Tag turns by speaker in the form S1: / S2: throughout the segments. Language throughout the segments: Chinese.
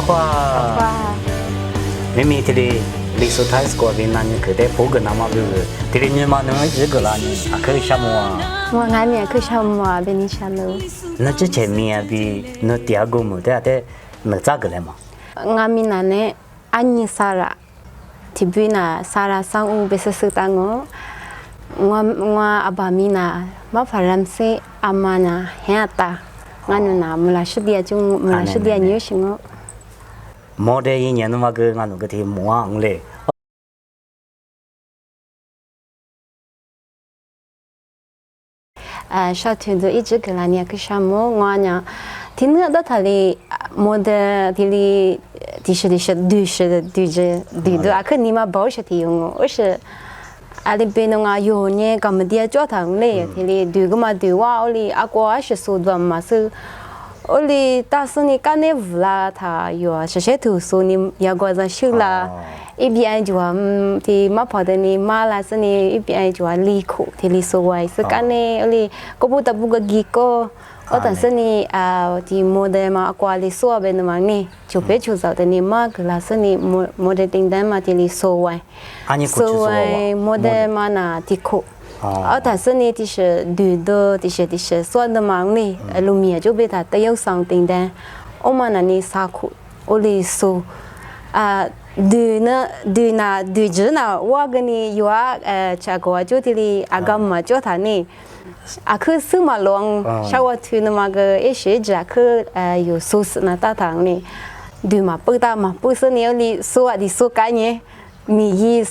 S1: 哇，明明这里历史台是过边那你去的不跟那么就是，这里你嘛能一个啦你啊可以什么啊？
S2: 我外面去什么别你下楼。
S1: 那之前面比那第二个么的那咋个来嘛？
S2: 我们那呢，安妮莎拉，这边呢，莎拉上午别是说当我阿爸咪呢，我发现是阿妈呢，很大，我呢，木拉是点就木拉是点牛行哦。
S1: 没得一年那么个俺那个天忙嘞。
S2: 小团队一直跟那年去什么我呢？听到他哩，莫的他哩，就是啊，可你嘛保守的用哦，我是，阿里边弄啊有呢，干么的教堂嘞，他哩对个嘛对哇，我哩阿哥是说的嘛是，我哩但是你干那无啦，他有啊，些图说你要过上修啦。一边就话ที่มาพอ的你มา啦是你一边就话离苦ที่离所谓是干呢我ก็不得不个几个我但是你ที่莫的嘛过离所谓的嘛呢就别就找的你嘛个啦是你莫的订单嘛ที่离所谓所谓莫的嘛那ที่苦但是呢就是对的就是说的嘛呢路面就被他的有上订单我们那里啥苦我离所对着呢，我跟你有这个就这里干嘛就他呢，去什么龙，像我去那么个一些家去有素食那大堂呢，对嘛不大嘛，不是你里说的说干呢，米一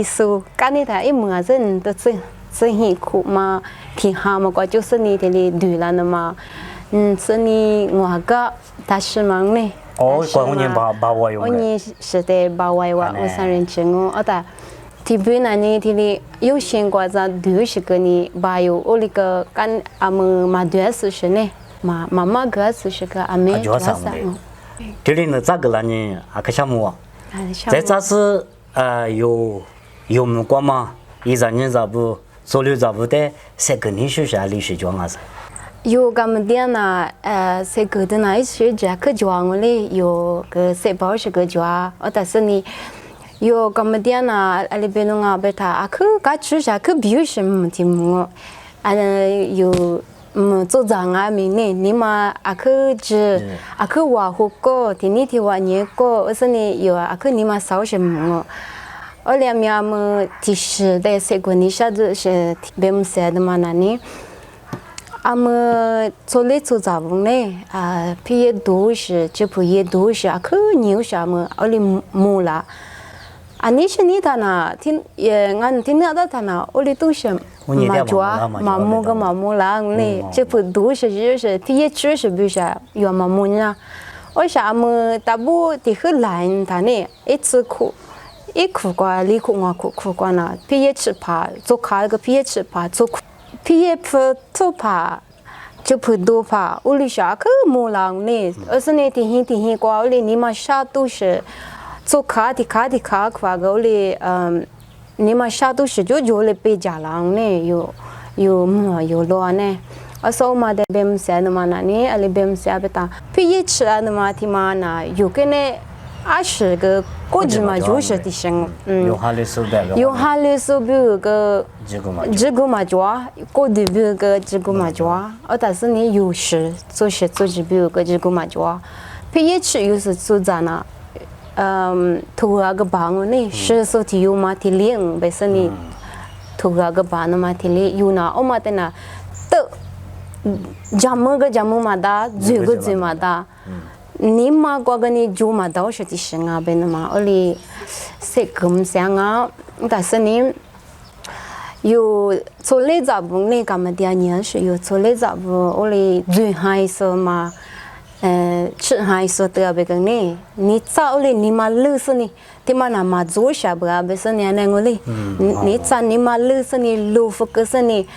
S2: 说，干的他一么人都真辛苦嘛，挺好嘛，个就是你这里对了那么，是你我个大师忙呢。
S1: 哦，关键把我用
S2: 的。我是的，把我我三人称哦，但这边那里这里有些国家就是个你把有我那个跟阿们嘛对是是呢，妈妈个是个阿妹
S1: 就是啥？这里呢咋个了呢？可项目啊？在这是有目光嘛？一三年咋不做六咋不的？谁跟你说啥历史讲啊？
S2: 有咁么点呐？谁个的那一些家去装我嘞，有个谁包是个装，但是呢，有咁么点呐？里边弄啊，被他去噶吃下去比如什么题目，有做账啊明呢，你嘛去吃，去挖火锅，天天挖年锅，而是呢有去你嘛烧什么？我两面么其实的谁个你晓得是别么些的嘛那呢？阿么做嘞做杂物呢？皮也多是，就不也多是，可牛啥么？阿里木啦，你是你他那听俺听到他那，阿里都是麻抓麻木个麻木啦嘞，就不多是就是皮也吃是不是？有麻木呢？我啥么？大部的很懒他呢，一吃苦。一苦瓜，里苦我苦瓜呢，皮也吃怕，做卡个皮也吃怕，做皮也不做怕，就不多怕。屋里啥个木lang呢？而是呢，天瓜屋里你嘛啥都是做卡夸个屋里你嘛啥都是就来被家lang呢，有乱呢。asal ma de bem se na mana ni ali bem se abeta pi ye chra na ma ti ma na yu ke ne a shi ge ko ji ma ju shi ti sheng
S1: 有哈律师的
S2: 有哈律师比个这个嘛抓ko de bi ge这个嘛抓但是你有时做事做就比个这个嘛抓pi ye chi有是做咋呢图个帮呢是说ti有嘛ti liang be se ni图个帮那嘛ti li有那o ma te na to jamu mada zugu mada nima gwagani ju mada shi ti shinga benama oli sekum sanga da sani有做类杂物那干么的年是有做类杂物我哩最害说嘛吃害说的别个呢你早哩你嘛路是你的嘛那嘛做啥不啊别是你那我哩你早你嘛路是你路福个是你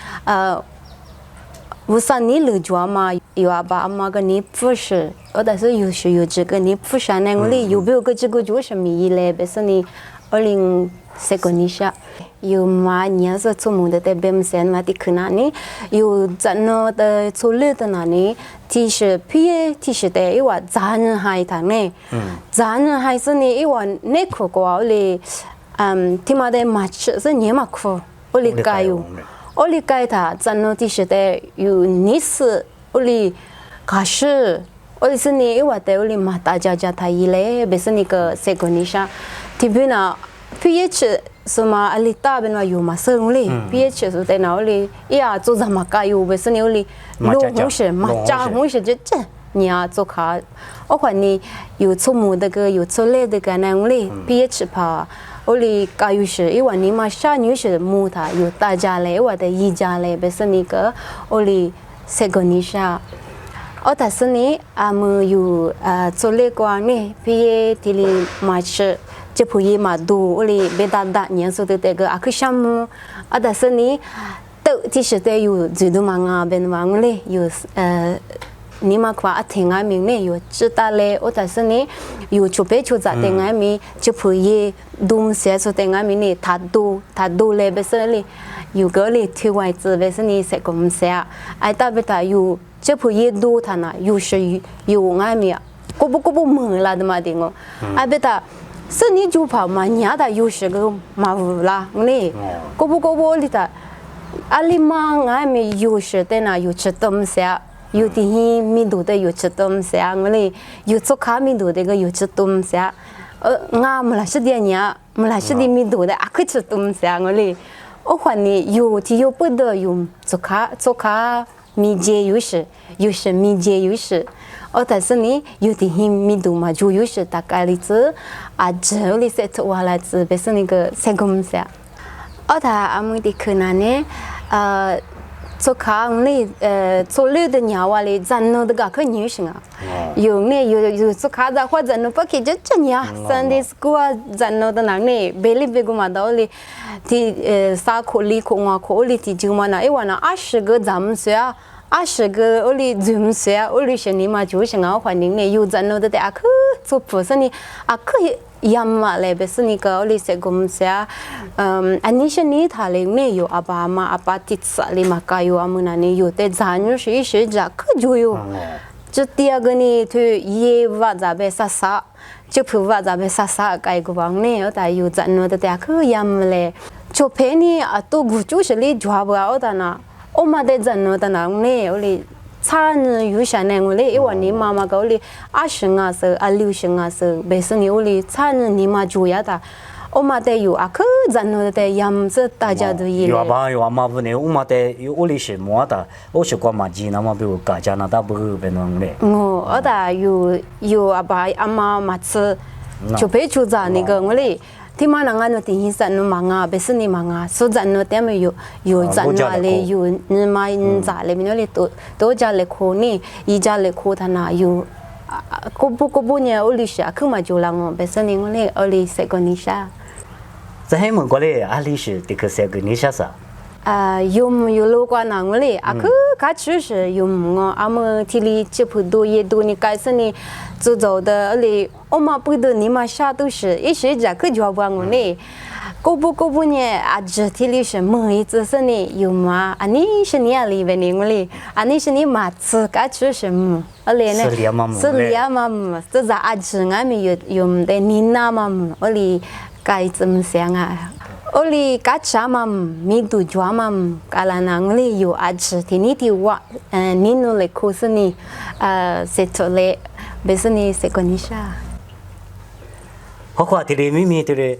S2: 我上你路抓嘛有阿爸阿妈个你不是但是有这个你不是那我哩有没有个这个就是米嘞别是你20塞个尼莎，有嘛年是出门的在边线嘛的可能呢，有咱那的出来的那呢，其实皮其实的一话咱还他呢，咱还是呢一话那个过嘞，他妈的马吃是你嘛苦，我哩该有，我哩该他咱那其实的有你是我哩可是。我是你，因为我哩马大家家他伊嘞，不是那个塞个尼莎，这边呢，PH 什么阿里大边话有嘛生嘞，PH 是在哪里？呀，做什么家有，不是你哩，路红是马家红是这，你啊做卡，我看你有出门的个，有出来的个那哩，PH 怕。我哩家有是，因为你嘛下女是木他有大家嘞，我的一家嘞，不是那个我哩塞个尼莎。但是呢，们有做那个呢，毕业的马是这不也嘛多，我哩别大年数的这个阿克项目，但是呢，都其实都有最多嘛啊，边嘛我哩有你嘛夸听俺们呢有知道嘞，但是呢，有准备出在听俺们这不也东西出听俺们呢，他多嘞，不是哩，有个哩推外资，不是你说公司啊，大不大有。这不也多他呢？有时有俺们，个不忙了的嘛的我，别他，是你就怕嘛？伢的有时个麻烦啦，你，个不里头，阿里嘛俺们有时的呢有吃东西，有的米多的有吃东西，我哩有做卡米多的个有吃东西，俺们那是的伢，们那是的米多的啊，可吃东西我哩，我看你有的有不得有做卡。米节有时米节有时，但是呢，有的米多嘛就有时大概例子，这里是做完了子，不是那个三公司啊。他们的可能呢，做卡呢，做了的鸟话嘞，咱那的个可女生啊，有呢有做卡的话，咱那不给这鸟，Sunday school 啊，咱那的那呢，别里别个嘛到哩，的啥课里课外课里的就嘛那，因为那20个咱们学啊。20个我哩怎些啊？我哩是你嘛就是我环境呢，有咱那的阿克做不是你阿克样嘛嘞，不是你个我哩是公司啊，你是你他嘞呢有阿爸妈阿爸弟子哩嘛个有阿姆那呢有的咱就是这克就有，这第二个呢，就也话咱别啥，就不话咱别啥个个方呢，但有咱那的阿克样嘞，就陪你啊都古就是哩抓不到的呢。我妈在咱那的那呢，我哩产有些呢，我哩因为你妈妈个我哩20啊是60啊是，不是你我哩产你妈主要的，我妈在有可咱那的样子大家都一类。
S1: 有爸有妈不呢，我妈在有我哩是么的，我是光嘛鸡那么比如家家那大不变弄嘞。
S2: 我的有阿爸阿妈嘛吃，就陪出在那个我哩。听嘛，那个电视那忙啊，不是你忙啊，所以咱那点么有咱那里有你妈你家里面那里多家里可呢，一家里可他那有，个不呢，我哩是啊，可嘛就啷个，不是你我哩我哩是个你啥？
S1: 在海门过来，阿里是这个是个你啥啥？
S2: 有路过那我哩，可确实有我，阿么体里接不多也多，你该是你做的哩。我嘛不得你嘛啥都是，一时这个就不我呢，个不呢这体里是么意思是呢有嘛？你是你里边呢我哩，你是你嘛吃个确实么？嘞呢是俩嘛，这咋吃俺们有的你那嘛，我哩该怎么想啊？我哩嘎啥嘛，米都抓嘛，嘎啦那我哩有吃，天你的话，你努力可是你，是做嘞，不是你是个你啥？
S1: 好话这里明明这里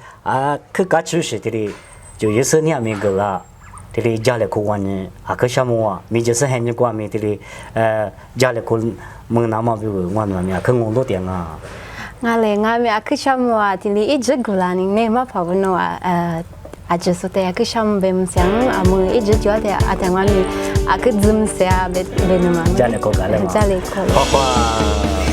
S1: 去嘎吃是这里，就也是两面个啦，这里家里苦完呢，可项目啊，米就是很多关面这里，家里苦门那么比如我那面可我多点啊。
S2: 俺们可项目啊，这里一直过来呢，嘛跑不弄就是在可项目边上，们一直觉得在外面可怎么些别那么。
S1: 家里苦干了嘛。
S2: 家里苦。
S1: 好话。